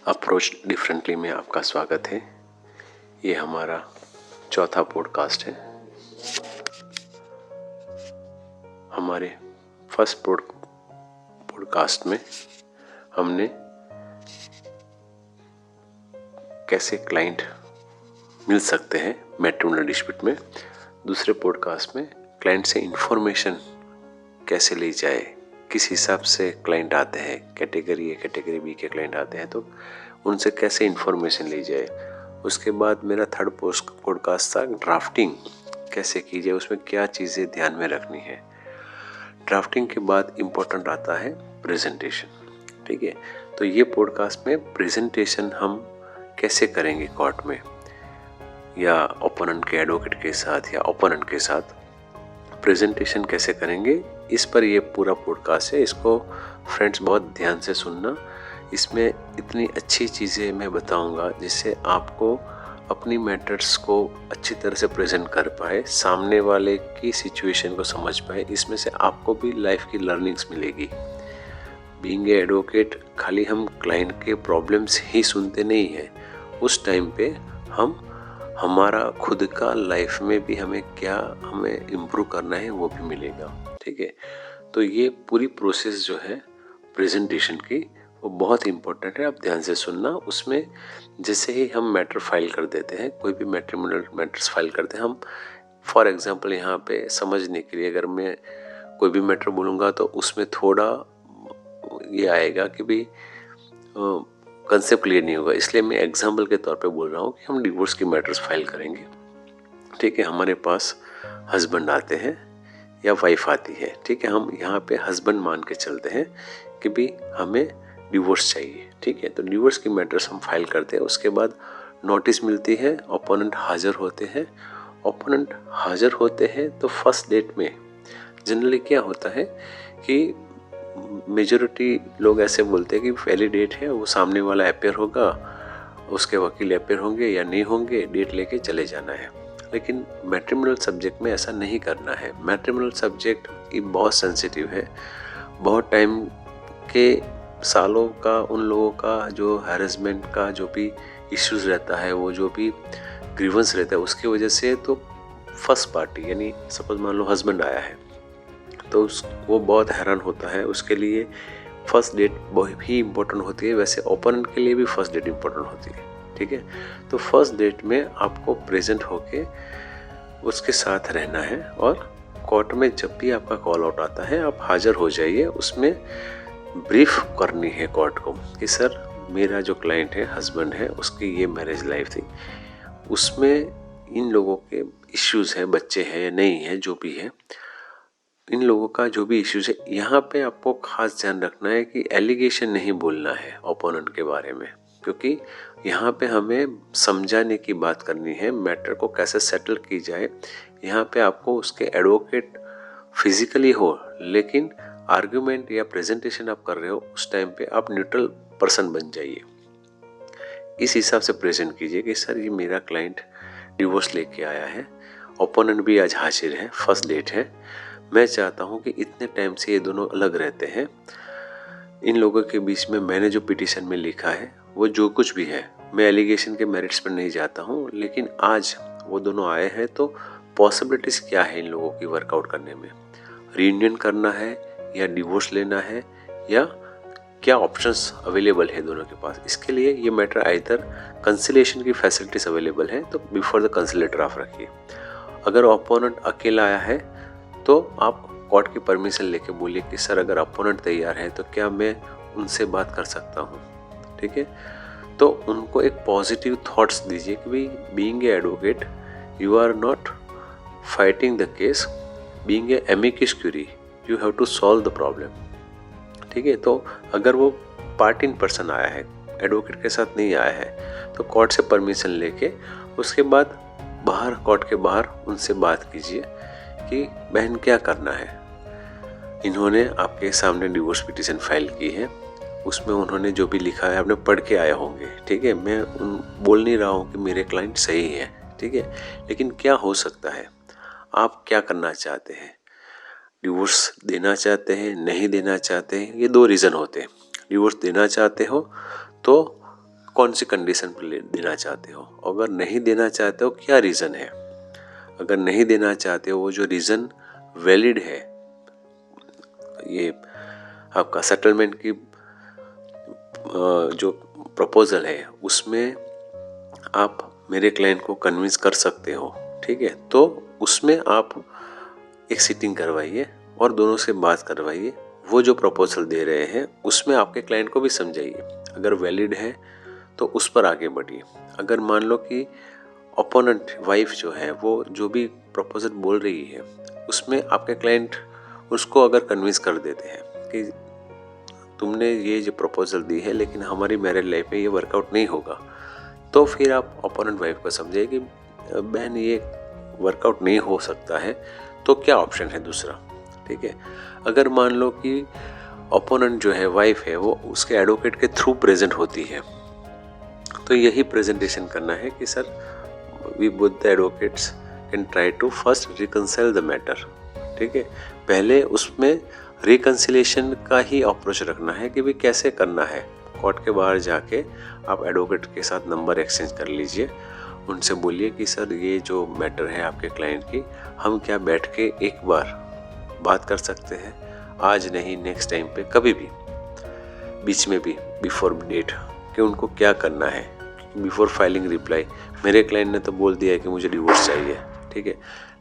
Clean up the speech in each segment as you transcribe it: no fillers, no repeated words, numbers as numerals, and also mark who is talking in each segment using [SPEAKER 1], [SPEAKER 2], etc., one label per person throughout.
[SPEAKER 1] Approach differently में आपका स्वागत है। ये हमारा चौथा पॉडकास्ट है। हमारे फर्स्ट पॉडकास्ट में हमने कैसे क्लाइंट मिल सकते हैं मैट्रिमोनियल डिस्प्यूट में, दूसरे पॉडकास्ट में क्लाइंट से इंफॉर्मेशन कैसे ली जाए, किस हिसाब से क्लाइंट आते हैं, कैटेगरी ए कैटेगरी बी के क्लाइंट आते हैं तो उनसे कैसे इंफॉर्मेशन ली जाए। उसके बाद मेरा थर्ड पॉडकास्ट था ड्राफ्टिंग कैसे की जाए, उसमें क्या चीज़ें ध्यान में रखनी है। ड्राफ्टिंग के बाद इम्पोर्टेंट आता है प्रेजेंटेशन। ठीक है, तो ये पॉडकास्ट में प्रेजेंटेशन हम कैसे करेंगे कोर्ट में या ओपोनेंट के एडवोकेट के साथ या ओपोनेंट के साथ प्रेजेंटेशन कैसे करेंगे, इस पर ये पूरा पॉडकास्ट है। इसको फ्रेंड्स बहुत ध्यान से सुनना। इसमें इतनी अच्छी चीज़ें मैं बताऊंगा जिससे आपको अपनी मैटर्स को अच्छी तरह से प्रेजेंट कर पाए, सामने वाले की सिचुएशन को समझ पाए। इसमें से आपको भी लाइफ की लर्निंग्स मिलेगी। बीइंग ए एडवोकेट खाली हम क्लाइंट के प्रॉब्लम्स ही सुनते नहीं हैं, उस टाइम पे हम हमारा खुद का लाइफ में भी हमें इम्प्रूव करना है वो भी मिलेगा। ठीक है, तो ये पूरी प्रोसेस जो है प्रेजेंटेशन की वो बहुत इम्पोर्टेंट है। आप ध्यान से सुनना। उसमें जैसे ही हम मैटर फाइल कर देते हैं, कोई भी मैट्रिमोनियल मैटर्स फाइल करते हैं, हम फॉर एग्जांपल यहाँ पे समझने के लिए अगर मैं कोई भी मैटर बोलूँगा तो उसमें थोड़ा ये आएगा कि भाई कंसेप्ट क्लियर नहीं होगा, इसलिए मैं एग्जाम्पल के तौर पे बोल रहा हूँ कि हम डिवोर्स की मैटर्स फाइल करेंगे। ठीक है, हमारे पास हस्बैंड आते हैं या वाइफ आती है। ठीक है, हम यहाँ पे हस्बैंड मान के चलते हैं कि भाई हमें डिवोर्स चाहिए। ठीक है, तो डिवोर्स की मैटर्स हम फाइल करते हैं। उसके बाद नोटिस मिलती है, ओपोनेंट हाजिर होते हैं। ओपोनेंट हाजिर होते हैं तो फर्स्ट डेट में जनरली क्या होता है कि मेजॉरिटी लोग ऐसे बोलते हैं कि पहली डेट है, वो सामने वाला अपेयर होगा, उसके वकील अपेयर होंगे या नहीं होंगे, डेट लेके चले जाना है। लेकिन मैट्रिमोनियल सब्जेक्ट में ऐसा नहीं करना है। मैट्रिमोनियल सब्जेक्ट बहुत सेंसिटिव है। बहुत टाइम के सालों का उन लोगों का जो हैरेसमेंट का जो भी इश्यूज रहता है, वो जो भी ग्रीवेंस रहता है, उसकी वजह से तो फर्स्ट पार्टी यानी सपोज मान लो हस्बैंड आया है तो वो बहुत हैरान होता है। उसके लिए फर्स्ट डेट बहुत ही इम्पोर्टेंट होती है। वैसे ओपोनेंट के लिए भी फर्स्ट डेट इम्पोर्टेंट होती है। ठीक है, तो फर्स्ट डेट में आपको प्रेजेंट होके उसके साथ रहना है और कोर्ट में जब भी आपका कॉल आउट आता है आप हाजिर हो जाइए। उसमें ब्रीफ करनी है कोर्ट को कि सर मेरा जो क्लाइंट है, हस्बैंड है, उसकी ये मैरिज लाइफ थी, उसमें इन लोगों के इश्यूज हैं, बच्चे हैं या नहीं है, जो भी है, इन लोगों का जो भी इश्यूज है, यहाँ पे आपको खास ध्यान रखना है कि एलिगेशन नहीं बोलना है ओपोनेंट के बारे में, क्योंकि यहाँ पे हमें समझाने की बात करनी है, मैटर को कैसे सेटल की जाए। यहाँ पे आपको उसके एडवोकेट फिजिकली हो, लेकिन आर्ग्यूमेंट या प्रेजेंटेशन आप कर रहे हो उस टाइम पे आप न्यूट्रल पर्सन बन जाइए। इस हिसाब से प्रेजेंट कीजिए कि सर ये मेरा क्लाइंट डिवोर्स लेके आया है, ओपोनेंट भी आज हाजिर है, फर्स्ट डेट है, मैं चाहता हूँ कि इतने टाइम से ये दोनों अलग रहते हैं, इन लोगों के बीच में मैंने जो पिटीशन में लिखा है वो जो कुछ भी है, मैं एलिगेशन के मेरिट्स पर नहीं जाता हूँ, लेकिन आज वो दोनों आए हैं तो पॉसिबिलिटीज़ क्या है इन लोगों की वर्कआउट करने में, रीयूनियन करना है या डिवोर्स लेना है या क्या ऑप्शंस अवेलेबल है दोनों के पास। इसके लिए ये मैटर आइदर कंसिलेशन की फैसिलिटीज अवेलेबल है तो बिफोर द कंसिलेटर आप रखिए। अगर ओपोनेंट अकेला आया है तो आप कोर्ट की परमिशन लेके बोलिए कि सर अगर अपोनेंट तैयार है तो क्या मैं उनसे बात कर सकता हूँ। ठीक है, तो उनको एक पॉजिटिव थॉट्स दीजिए कि भाई being a advocate you are not fighting the case, being a amicus curiae you have to solve the problem. ठीक है, तो अगर वो पार्ट इन पर्सन आया है, एडवोकेट के साथ नहीं आया है, तो कोर्ट से परमिशन लेके उसके बाद बाहर कोर्ट के बाहर उनसे बात कीजिए कि बहन क्या करना है। इन्होंने आपके सामने डिवोर्स पिटीशन फाइल की है, उसमें उन्होंने जो भी लिखा है आपने पढ़ के आए होंगे। ठीक है, मैं बोल नहीं रहा हूँ कि मेरे क्लाइंट सही है, ठीक है, लेकिन क्या हो सकता है, आप क्या करना चाहते हैं, डिवोर्स देना चाहते हैं, नहीं देना चाहते हैं, ये दो रीज़न होते हैं। डिवोर्स देना चाहते हो तो कौन सी कंडीशन पर देना चाहते हो, अगर नहीं देना चाहते हो क्या रीज़न है। अगर नहीं देना चाहते हो वो जो रीज़न वैलिड है, ये आपका सेटलमेंट की जो प्रपोज़ल है उसमें आप मेरे क्लाइंट को कन्विंस कर सकते हो, ठीक है, तो उसमें आप एक सीटिंग करवाइए और दोनों से बात करवाइए। वो जो प्रपोजल दे रहे हैं उसमें आपके क्लाइंट को भी समझाइए, अगर वैलिड है तो उस पर आगे बढ़िए। अगर मान लो कि ओपोनेंट वाइफ जो है वो जो भी प्रपोजल बोल रही है उसमें आपके क्लाइंट उसको अगर कन्विंस कर देते हैं कि तुमने ये जो प्रपोजल दी है लेकिन हमारी मैरिज लाइफ में ये वर्कआउट नहीं होगा, तो फिर आप ओपोनेंट वाइफ को समझिए कि बहन ये वर्कआउट नहीं हो सकता है तो क्या ऑप्शन है दूसरा, ठीक है। अगर मान लो कि ओपोनेंट जो है वाइफ है वो उसके एडवोकेट के थ्रू प्रेजेंट होती है, तो यही प्रेजेंटेशन करना है कि sir we both the advocates can try to first reconcile the matter, ठीक है। पहले उसमें रिकंसिलेशन का ही अप्रोच रखना है कि भाई कैसे करना है। कोर्ट के बाहर जाके आप एडवोकेट के साथ नंबर एक्सचेंज कर लीजिए, उनसे बोलिए कि सर ये जो मैटर है आपके क्लाइंट की, हम क्या बैठ के एक बार बात कर सकते हैं, आज नहीं नेक्स्ट टाइम पे कभी भी, बीच में भी बिफोर डेट, कि उनको क्या करना है। बिफोर फाइलिंग रिप्लाई मेरे क्लाइंट ने तो बोल दिया है कि मुझे डिवोर्स चाहिए, ठीक है,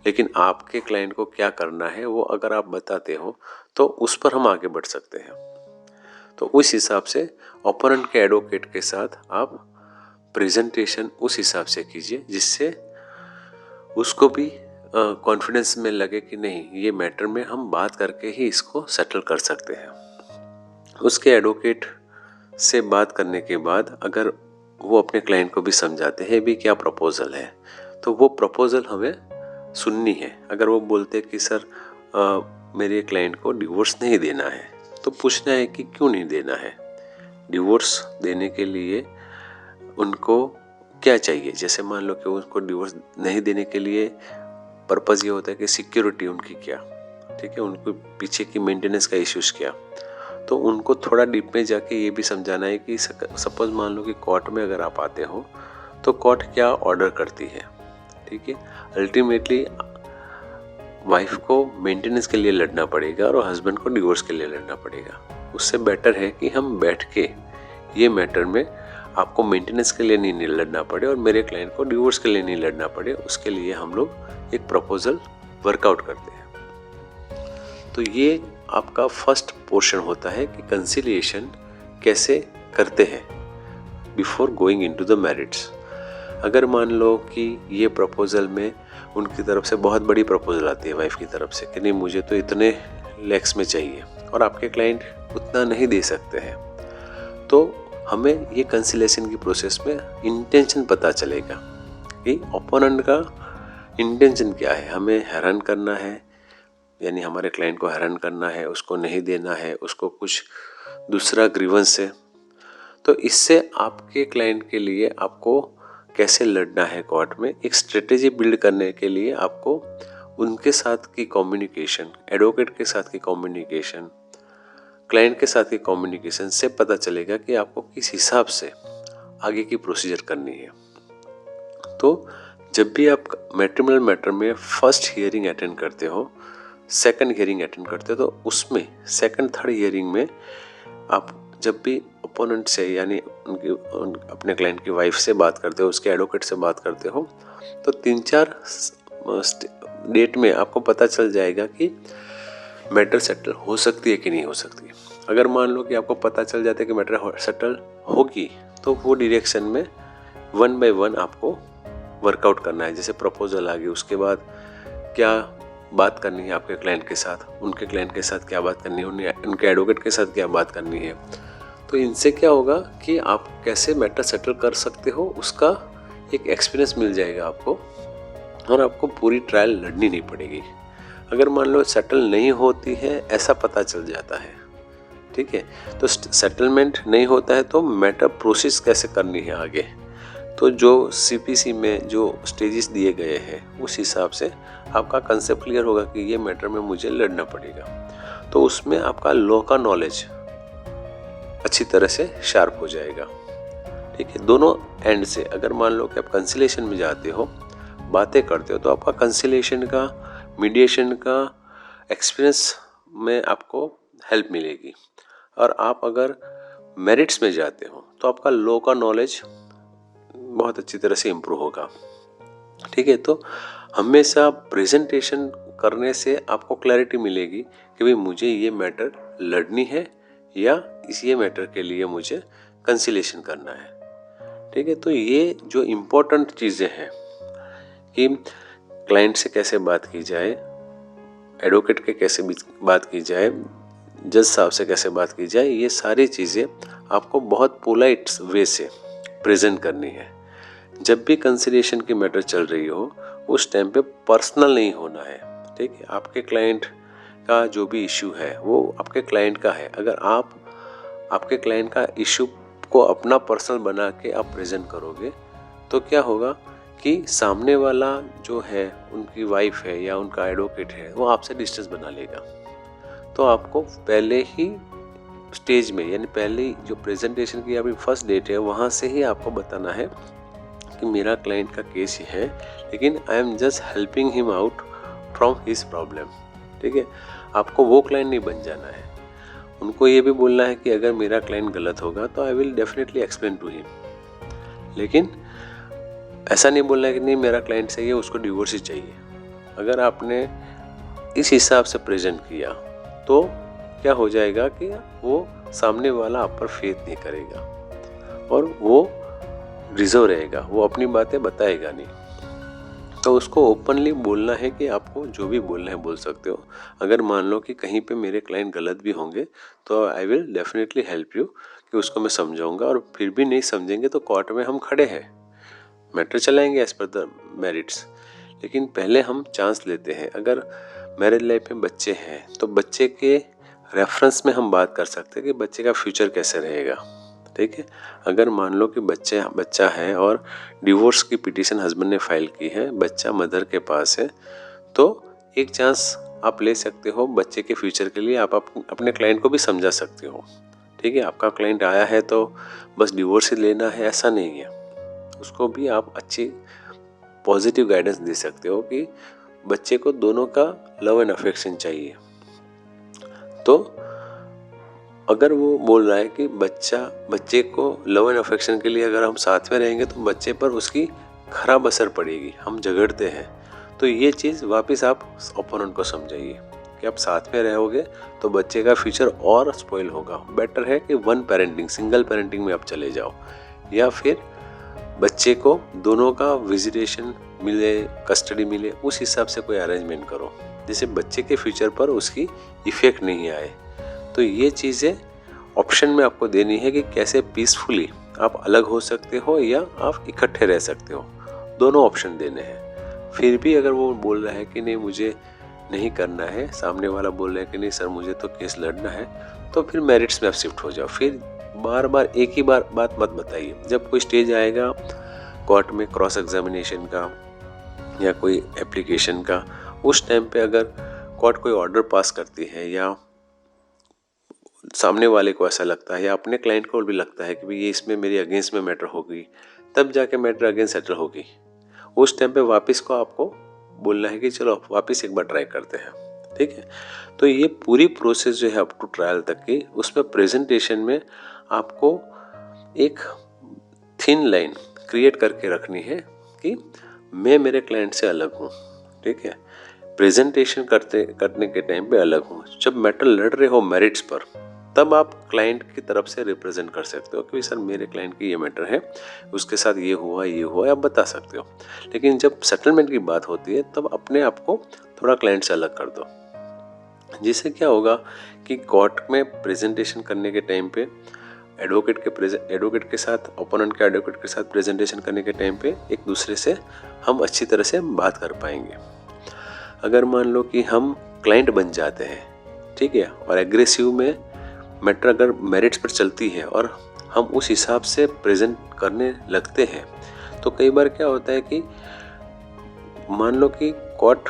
[SPEAKER 1] लेकिन आपके क्लाइंट को क्या करना है वो अगर आप बताते हो तो उस पर हम आगे बढ़ सकते हैं। तो उस हिसाब से ओपोनेंट के एडवोकेट के साथ आप प्रेजेंटेशन उस हिसाब से कीजिए जिससे उसको भी कॉन्फिडेंस में लगे कि नहीं, ये मैटर में हम बात करके ही इसको सेटल कर सकते हैं। उसके एडवोकेट से बात करने के बाद अगर वो अपने क्लाइंट को भी समझाते हैं भी क्या प्रपोजल है, तो वो प्रपोजल हमें सुननी है। अगर वो बोलते कि सर मेरे क्लाइंट को डिवोर्स नहीं देना है, तो पूछना है कि क्यों नहीं देना है। डिवोर्स देने के लिए उनको क्या चाहिए, जैसे मान लो कि उनको डिवोर्स नहीं देने के लिए पर्पज़ ये होता है कि सिक्योरिटी उनकी क्या, ठीक है, उनको पीछे की मेंटेनेंस का इश्यूज़ क्या, तो उनको थोड़ा डीप में जाके ये भी समझाना है कि सपोज मान लो कि कोर्ट में अगर आप आते हो तो कोर्ट क्या ऑर्डर करती है, ठीक है। अल्टीमेटली वाइफ को मेंटेनेंस के लिए लड़ना पड़ेगा और हस्बैंड को डिवोर्स के लिए लड़ना पड़ेगा। उससे बेटर है कि हम बैठ के ये मैटर में आपको मेंटेनेंस के लिए नहीं लड़ना पड़े और मेरे क्लाइंट को डिवोर्स के लिए नहीं लड़ना पड़े, उसके लिए हम लोग एक प्रपोजल वर्कआउट करते हैं। तो ये आपका फर्स्ट पोर्शन होता है कि कंसिलिएशन कैसे करते हैं before going into the marriage. अगर मान लो कि ये प्रपोजल में उनकी तरफ से बहुत बड़ी प्रपोजल आती है वाइफ की तरफ से कि नहीं मुझे तो इतने लैक्स में चाहिए और आपके क्लाइंट उतना नहीं दे सकते हैं, तो हमें ये कंसिलेशन की प्रोसेस में इंटेंशन पता चलेगा कि ओपोनेंट का इंटेंशन क्या है। हमें हैरान करना है, यानी हमारे क्लाइंट को हैरान करना है, उसको नहीं देना है, उसको कुछ दूसरा ग्रीवेंस है। तो इससे आपके क्लाइंट के लिए आपको कैसे लड़ना है कोर्ट में, एक स्ट्रेटेजी बिल्ड करने के लिए आपको उनके साथ की कम्युनिकेशन, एडवोकेट के साथ की कम्युनिकेशन, क्लाइंट के साथ की कम्युनिकेशन से पता चलेगा कि आपको किस हिसाब से आगे की प्रोसीजर करनी है। तो जब भी आप मैट्रिमोनियल मैटर में फर्स्ट हियरिंग अटेंड करते हो, सेकंड हियरिंग अटेंड करते हो, तो उसमें सेकंड थर्ड हियरिंग में आप जब भी ओपोनेंट से यानी अपने क्लाइंट की वाइफ से बात करते हो, उसके एडवोकेट से बात करते हो, तो 3-4 डेट में आपको पता चल जाएगा कि मैटर सेटल हो सकती है कि नहीं हो सकती। अगर मान लो कि आपको पता चल जाता है कि मैटर सेटल होगी, तो वो डायरेक्शन में 1 बाय 1 आपको वर्कआउट करना है। जैसे प्रपोजल आ गई, उसके बाद क्या बात करनी है आपके क्लाइंट के साथ, उनके क्लाइंट के साथ क्या बात करनी है, उनके एडवोकेट के साथ क्या बात करनी है। तो इनसे क्या होगा कि आप कैसे मैटर सेटल कर सकते हो उसका एक एक्सपीरियंस मिल जाएगा आपको, और आपको पूरी ट्रायल लड़नी नहीं पड़ेगी। अगर मान लो सेटल नहीं होती है ऐसा पता चल जाता है, ठीक है, तो सेटलमेंट नहीं होता है तो मैटर प्रोसेस कैसे करनी है आगे, तो जो सीपीसी में जो स्टेजेस दिए गए हैं उस हिसाब से आपका कंसेप्ट क्लियर होगा कि ये मैटर में मुझे लड़ना पड़ेगा। तो उसमें आपका लॉ का नॉलेज अच्छी तरह से शार्प हो जाएगा। ठीक है, दोनों एंड से अगर मान लो कि आप कंसिलेशन में जाते हो, बातें करते हो, तो आपका कंसिलेशन का, मीडिएशन का एक्सपीरियंस में आपको हेल्प मिलेगी। और आप अगर मेरिट्स में जाते हो तो आपका लॉ का नॉलेज बहुत अच्छी तरह से इम्प्रूव होगा। ठीक है, तो हमेशा प्रेजेंटेशन करने से आपको क्लैरिटी मिलेगी कि भाई मुझे ये मैटर लड़नी है या ये मैटर के लिए मुझे कंसिलेशन करना है। ठीक है, तो ये जो इम्पोर्टेंट चीज़ें हैं कि क्लाइंट से कैसे बात की जाए, एडवोकेट के कैसे बात की जाए, जज साहब से कैसे बात की जाए, ये सारी चीज़ें आपको बहुत पोलाइट वे से प्रेजेंट करनी है। जब भी कंसिलिएशन की मैटर चल रही हो उस टाइम पे पर्सनल नहीं होना है। ठीक है, आपके क्लाइंट का जो भी इशू है वो आपके क्लाइंट का है। अगर आप आपके क्लाइंट का इशू को अपना पर्सनल बना के आप प्रेजेंट करोगे तो क्या होगा कि सामने वाला जो है, उनकी वाइफ है या उनका एडवोकेट है, वो आपसे डिस्टेंस बना लेगा। तो आपको पहले ही स्टेज में, यानी पहले जो प्रेजेंटेशन की अभी फर्स्ट डेट है, वहाँ से ही आपको बताना है कि मेरा क्लाइंट का केस ही है, लेकिन I am just helping him out from his problem. ठीक है, आपको वो क्लाइंट नहीं बन जाना है। उनको ये भी बोलना है कि अगर मेरा क्लाइंट गलत होगा तो I will definitely explain to him, लेकिन ऐसा नहीं बोलना है कि नहीं मेरा क्लाइंट सही है, उसको डिवोर्स ही चाहिए। अगर आपने इस हिसाब से प्रेजेंट किया तो क्या हो जाएगा कि वो सामने वाला आप पर फेथ नहीं करेगा और वो रिजर्व रहेगा, वो अपनी बातें बताएगा नहीं। तो उसको ओपनली बोलना है कि आपको जो भी बोलना है बोल सकते हो। अगर मान लो कि कहीं पे मेरे क्लाइंट गलत भी होंगे तो I will definitely help you, कि उसको मैं समझाऊंगा, और फिर भी नहीं समझेंगे तो कोर्ट में हम खड़े हैं, मैटर चलाएंगे एज पर द मेरिट्स। लेकिन पहले हम चांस लेते हैं। अगर मैरिज लाइफ में बच्चे हैं तो बच्चे के रेफरेंस में हम बात कर सकते हैं कि बच्चे का फ्यूचर कैसे रहेगा। ठीक है, अगर मान लो कि बच्चा है और डिवोर्स की पिटीशन हस्बैंड ने फाइल की है, बच्चा मदर के पास है, तो एक चांस आप ले सकते हो बच्चे के फ्यूचर के लिए। आप अपने क्लाइंट को भी समझा सकते हो। ठीक है, आपका क्लाइंट आया है तो बस डिवोर्स ही लेना है, ऐसा नहीं है। उसको भी आप अच्छी पॉजिटिव गाइडेंस दे सकते हो कि बच्चे को दोनों का लव एंड अफेक्शन चाहिए। तो अगर वो बोल रहा है कि बच्चे को लव एंड अफेक्शन के लिए अगर हम साथ में रहेंगे तो बच्चे पर उसकी खराब असर पड़ेगी, हम झगड़ते हैं, तो ये चीज़ वापस आप ओपोनेंट को समझाइए कि आप साथ में रहोगे तो बच्चे का फ्यूचर और स्पॉइल होगा। बेटर है कि सिंगल पेरेंटिंग में आप चले जाओ, या फिर बच्चे को दोनों का विजिटेशन मिले, कस्टडी मिले, उस हिसाब से कोई अरेंजमेंट करो जिससे बच्चे के फ्यूचर पर उसकी इफेक्ट नहीं आए। तो ये चीज़ें ऑप्शन में आपको देनी है कि कैसे पीसफुली आप अलग हो सकते हो या आप इकट्ठे रह सकते हो, दोनों ऑप्शन देने हैं। फिर भी अगर वो बोल रहा है कि नहीं मुझे नहीं करना है, सामने वाला बोल रहा है कि नहीं सर मुझे तो केस लड़ना है, तो फिर मेरिट्स में आप शिफ्ट हो जाओ। फिर बार बार एक ही बात मत बताइए। जब कोई स्टेज आएगा कोर्ट में क्रॉस एग्जामिनेशन का या कोई एप्लीकेशन का, उस टाइम पे अगर कोर्ट कोई ऑर्डर पास करती है या सामने वाले को ऐसा लगता है या अपने क्लाइंट को भी लगता है कि भाई ये इसमें मेरी अगेंस्ट में मैटर होगी, तब जाके मैटर अगेंस्ट सेटल होगी। उस टाइम पे वापस को आपको बोलना है कि चलो वापस एक बार ट्राई करते हैं। ठीक है, तो ये पूरी प्रोसेस जो है अप टू ट्रायल तक की, उसमें प्रेजेंटेशन में आपको एक थिन लाइन क्रिएट करके रखनी है कि मैं मेरे क्लाइंट से अलग हूँ। ठीक है, प्रेजेंटेशन करने के टाइम पे अलग हूँ। जब मैटर लड़ रहे हो मेरिट्स पर, तब आप क्लाइंट की तरफ से रिप्रेजेंट कर सकते हो कि सर मेरे क्लाइंट की ये मैटर है, उसके साथ ये हुआ आप बता सकते हो। लेकिन जब सेटलमेंट की बात होती है तब अपने आप को थोड़ा क्लाइंट से अलग कर दो, जिससे क्या होगा कि कोर्ट में प्रेजेंटेशन करने के टाइम पे एडवोकेट के साथ, ओपोनेंट के एडवोकेट के साथ प्रेजेंटेशन करने के टाइम पे एक दूसरे से हम अच्छी तरह से बात कर पाएंगे। अगर मान लो कि हम क्लाइंट बन जाते हैं, ठीक है, और एग्रेसिव में मैटर अगर मेरिट्स पर चलती है और हम उस हिसाब से प्रेजेंट करने लगते हैं, तो कई बार क्या होता है कि मान लो कि कोर्ट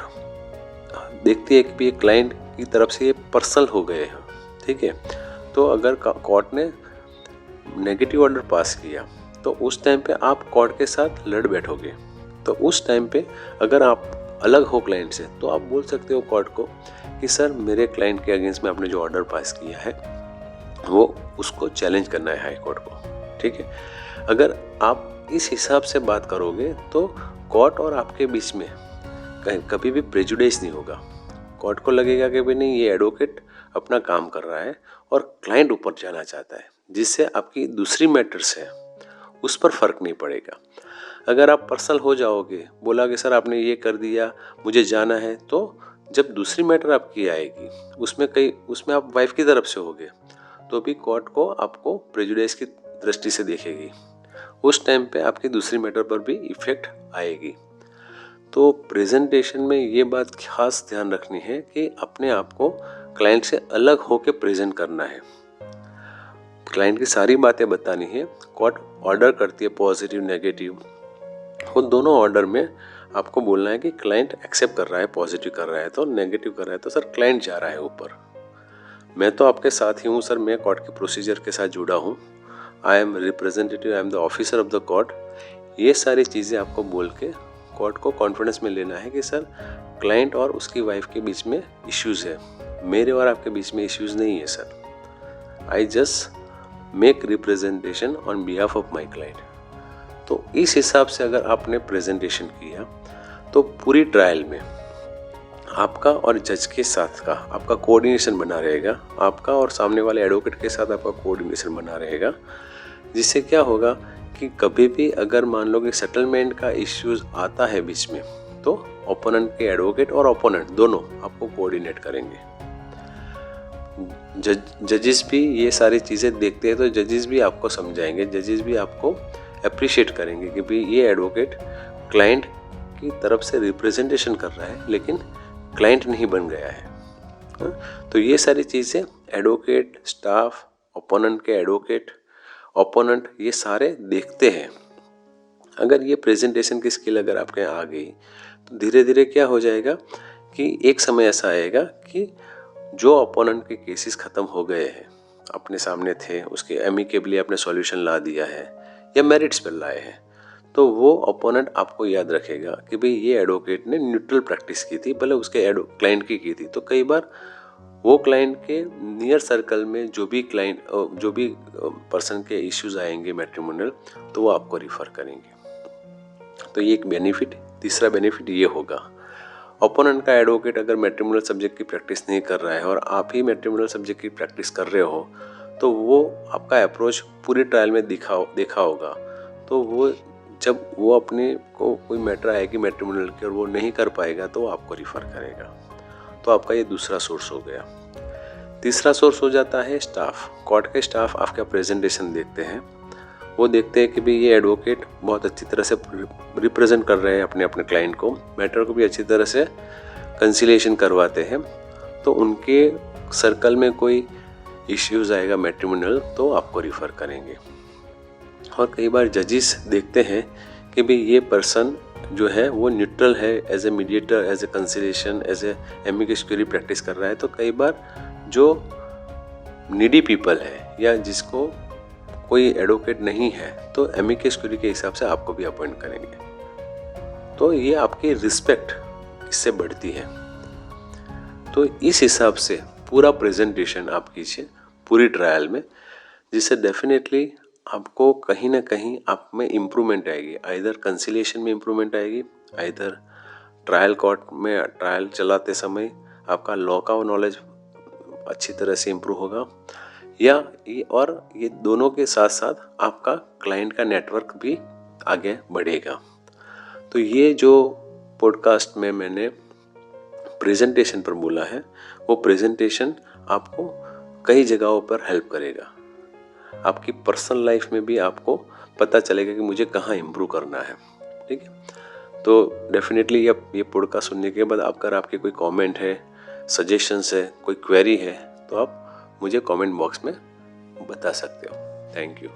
[SPEAKER 1] देखती है कि ये क्लाइंट की तरफ से ये पर्सनल हो गए हैं। ठीक है, तो अगर कोर्ट ने नेगेटिव ऑर्डर पास किया तो उस टाइम पे आप कोर्ट के साथ लड़ बैठोगे। तो उस टाइम पे अगर आप अलग हो क्लाइंट से तो आप बोल सकते हो कोर्ट को कि सर मेरे क्लाइंट के अगेंस्ट में आपने जो ऑर्डर पास किया है वो उसको चैलेंज करना है हाई कोर्ट को, ठीक है। अगर आप इस हिसाब से बात करोगे तो कोर्ट और आपके बीच में कभी भी प्रेजुडिस नहीं होगा। कोर्ट को लगेगा कि भाई नहीं, ये एडवोकेट अपना काम कर रहा है और क्लाइंट ऊपर जाना चाहता है, जिससे आपकी दूसरी मैटर्स है उस पर फर्क नहीं पड़ेगा। अगर आप पर्सनल हो जाओगे, बोला कि सर आपने ये कर दिया, मुझे जाना है, तो जब दूसरी मैटर आपकी आएगी उसमें आप वाइफ की तरफ से होगे तो भी कोर्ट को आपको प्रेजुडिस की दृष्टि से देखेगी। उस टाइम पे आपकी दूसरी मैटर पर भी इफेक्ट आएगी। तो प्रेजेंटेशन में ये बात खास ध्यान रखनी है कि अपने आप को क्लाइंट से अलग होकर प्रेजेंट करना है। क्लाइंट की सारी बातें बतानी है। कोर्ट ऑर्डर करती है पॉजिटिव नेगेटिव, वो दोनों ऑर्डर में आपको बोलना है कि क्लाइंट एक्सेप्ट कर रहा है, पॉजिटिव कर रहा है तो, नेगेटिव कर रहा है तो सर क्लाइंट जा रहा है ऊपर, मैं तो आपके साथ ही हूँ सर, मैं कोर्ट के प्रोसीजर के साथ जुड़ा हूँ, I am representative, I am the officer of the court. ये सारी चीज़ें आपको बोल के कोर्ट को कॉन्फिडेंस में लेना है कि सर क्लाइंट और उसकी वाइफ के बीच में इश्यूज़ है, मेरे और आपके बीच में इश्यूज़ नहीं है sir, I just make representation on behalf of my client. तो इस हिसाब से अगर आपने प्रेजेंटेशन किया तो पूरी ट्रायल में आपका और जज के साथ का आपका कोऑर्डिनेशन बना रहेगा, आपका और सामने वाले एडवोकेट के साथ आपका कोऑर्डिनेशन बना रहेगा, जिससे क्या होगा कि कभी भी अगर मान लो कि सेटलमेंट का इश्यूज आता है बीच में तो ओपोनेंट के एडवोकेट और ओपोनेंट दोनों आपको कोऑर्डिनेट करेंगे। जजेस भी ये सारी चीज़ें देखते हैं तो जजेस भी आपको समझाएंगे, जजेस भी आपको अप्रिशिएट करेंगे कि भाई ये एडवोकेट क्लाइंट की तरफ से रिप्रेजेंटेशन कर रहा है लेकिन क्लाइंट नहीं बन गया है। तो ये सारी चीज़ें एडवोकेट, स्टाफ, ओपोनेंट के एडवोकेट, ओपोनेंट, ये सारे देखते हैं। अगर ये प्रेजेंटेशन की स्किल अगर आपके यहाँ आ गई तो धीरे धीरे क्या हो जाएगा कि एक समय ऐसा आएगा कि जो ओपोनेंट के केसेस ख़त्म हो गए हैं, अपने सामने थे, उसके एमिकेबली आपने सॉल्यूशन ला दिया है या मेरिट्स पर लाए हैं, तो वो ओपोनेंट आपको याद रखेगा कि भाई ये एडवोकेट ने न्यूट्रल प्रैक्टिस की थी, भले उसके क्लाइंट की थी। तो कई बार वो क्लाइंट के नियर सर्कल में जो भी पर्सन के इश्यूज आएंगे मैट्रिमोनियल, तो वो आपको रिफ़र करेंगे। तो ये एक बेनिफिट। तीसरा बेनिफिट ये होगा, ओपोनेंट का एडवोकेट अगर मैट्रिमोनियल सब्जेक्ट की प्रैक्टिस नहीं कर रहा है और आप ही मैट्रिमोनियल सब्जेक्ट की प्रैक्टिस कर रहे हो तो वो आपका अप्रोच पूरी ट्रायल में देखा होगा। तो वो जब वो अपने को कोई मैटर आएगी मैट्रिमोनियल की और वो नहीं कर पाएगा तो आपको रिफ़र करेगा। तो आपका ये दूसरा सोर्स हो गया। तीसरा सोर्स हो जाता है स्टाफ। कोर्ट के स्टाफ आपका प्रेजेंटेशन देखते हैं, वो देखते हैं कि भाई ये एडवोकेट बहुत अच्छी तरह से रिप्रेजेंट कर रहे हैं अपने अपने क्लाइंट को, मैटर को भी अच्छी तरह से कंसिलिएशन करवाते हैं। तो उनके सर्कल में कोई इश्यूज आएगा मैट्रिमोनियल तो आपको रिफ़र करेंगे। और कई बार जजेस देखते हैं कि भाई ये पर्सन जो है वो न्यूट्रल है, as a mediator, as a conciliation, as a amicus curiae practice कर रहा है। तो कई बार जो नीडी पीपल है या जिसको कोई एडवोकेट नहीं है तो एमिकस क्यूरी के हिसाब से आपको भी अपॉइंट करेंगे। तो ये आपकी रिस्पेक्ट इससे बढ़ती है। तो इस हिसाब से पूरा प्रेजेंटेशन आप कीजिए पूरी ट्रायल में, जिससे डेफिनेटली आपको कहीं ना कहीं आप में इम्प्रूवमेंट आएगी। आइदर कंसिलिएशन में इम्प्रूवमेंट आएगी, आइदर ट्रायल कोर्ट में ट्रायल चलाते समय आपका लॉ का नॉलेज अच्छी तरह से इम्प्रूव होगा, या ये दोनों के साथ साथ आपका क्लाइंट का नेटवर्क भी आगे बढ़ेगा। तो ये जो पॉडकास्ट में मैंने प्रेजेंटेशन पर बोला है वो प्रेजेंटेशन आपको कई जगहों पर हेल्प करेगा। आपकी पर्सनल लाइफ में भी आपको पता चलेगा कि मुझे कहाँ इम्प्रूव करना है। ठीक है, तो डेफिनेटली ये पॉडकास्ट सुनने के बाद अगर आपके कोई कमेंट है, सजेशंस है, कोई क्वेरी है तो आप मुझे कमेंट बॉक्स में बता सकते हो। Thank you.